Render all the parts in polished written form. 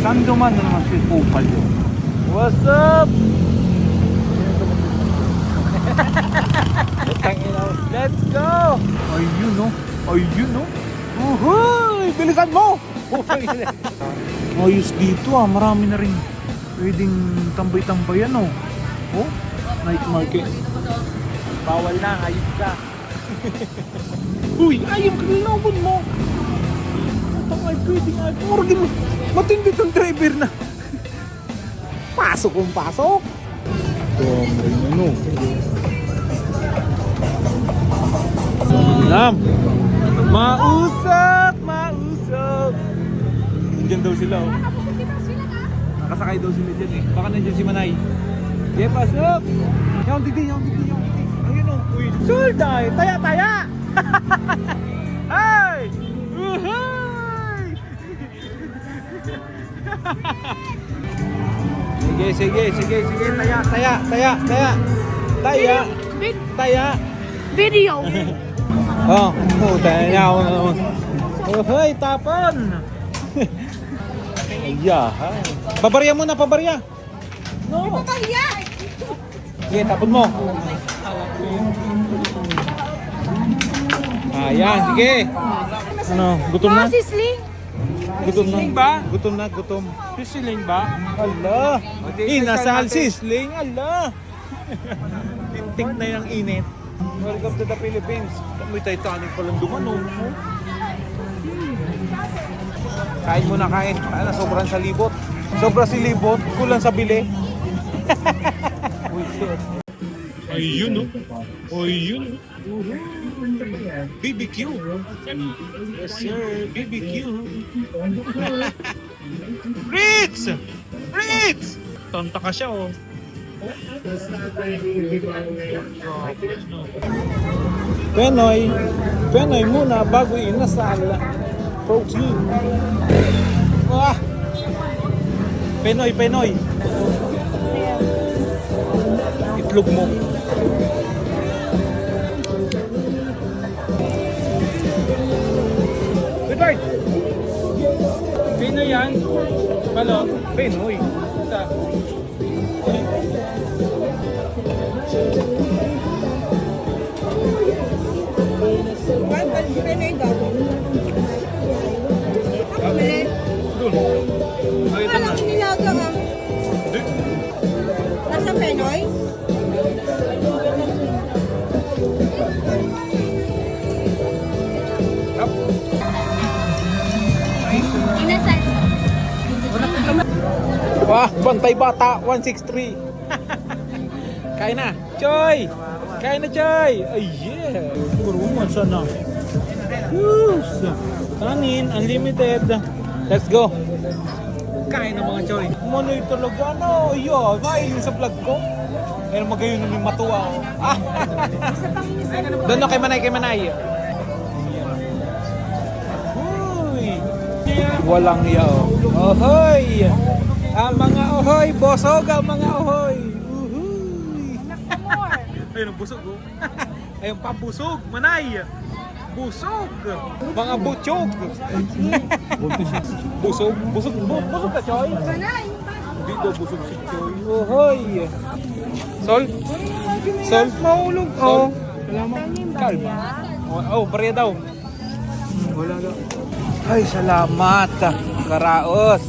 Sandoman na naman si Kupal yun. What's up? Let's go! Ayun no? Ayun no? Uhuy! Bilisan mo! Ayos dito marami na rin pwedeng tambay-tambayan oh. Oh, night market. Bawal na, ayun ka. Uy, ayun ka nilabon mo. Ay, pwedeng ay, morgan mo. Matindi itong driver na. Pasok kung pasok. Ito, ano. Nam. Mausap, mausap. Diyan daw sila oh. Nakasakay daw sila dyan eh. Baka nandiyan si Manay. Yeah, pasok. Yung digdi. Ayun oh. Uy, sulday. Taya. Hey! Uhay! Sige. Taya. Video. Oh, taya ako naman. Uhay, tapon. Ayahay. Pabarya muna, pabarya. No. Pabarya. Sige, tapon mo. Ayan, sige. Ano, gutom na? Sisling. Gutom na. Sisling ba? Gutom. Sisling ba? Ala. Inasal sisling, ala. Tintik na yung init. Welcome to the Philippines. May Titanic palang dumano. Kain muna, kain. Ano, sobrang sa libot. Sobra si libot, kulang sa bili. Uy, shit. Ayun no? Ayun. BBQ. Yes sir, BBQ. Ritz! Tonta ka siya oh. Penoy muna bago inasal. Protein. Ah! Penoy. Itlog mo. Goodbye! Pinoy yan? Malo? Penoy. Sa... Parang nilaga nga. Nasa Penoy? Inasal. Wah, Bantay Bata 163. Kain na, Choy! Kain na, Choy! Ay, yeah! Kuruman sana. Yes! Kanin, unlimited. Let's go! Kain na mga Choy. Manoy talaga, no? Iyo, mahiling sa vlog ko. Pero magayon namin matuwa. Doon na kay Manay. Uy! Walang yaw. Ohoy! Ang mga ohoy, bosog ang mga ohoy. Uhuy! Ayun ang busog oh. Ayun pa busog, Manay. Busog. Mga butsog. Busog ka, Choy? Hindi daw busog si Choy. Ohoy! Sol? Mahulog. Oh. Kalma. Oh, barya daw. Wala daw. Ay, salamat. Karaos.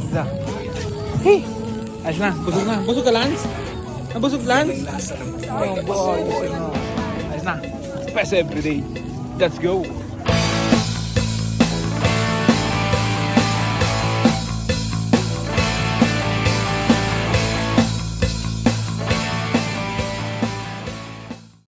Hey! Ayos na. Busog ka, Lance? Nabusog, Lance? Oh, boy. Ayos na. Best everyday. Let's go.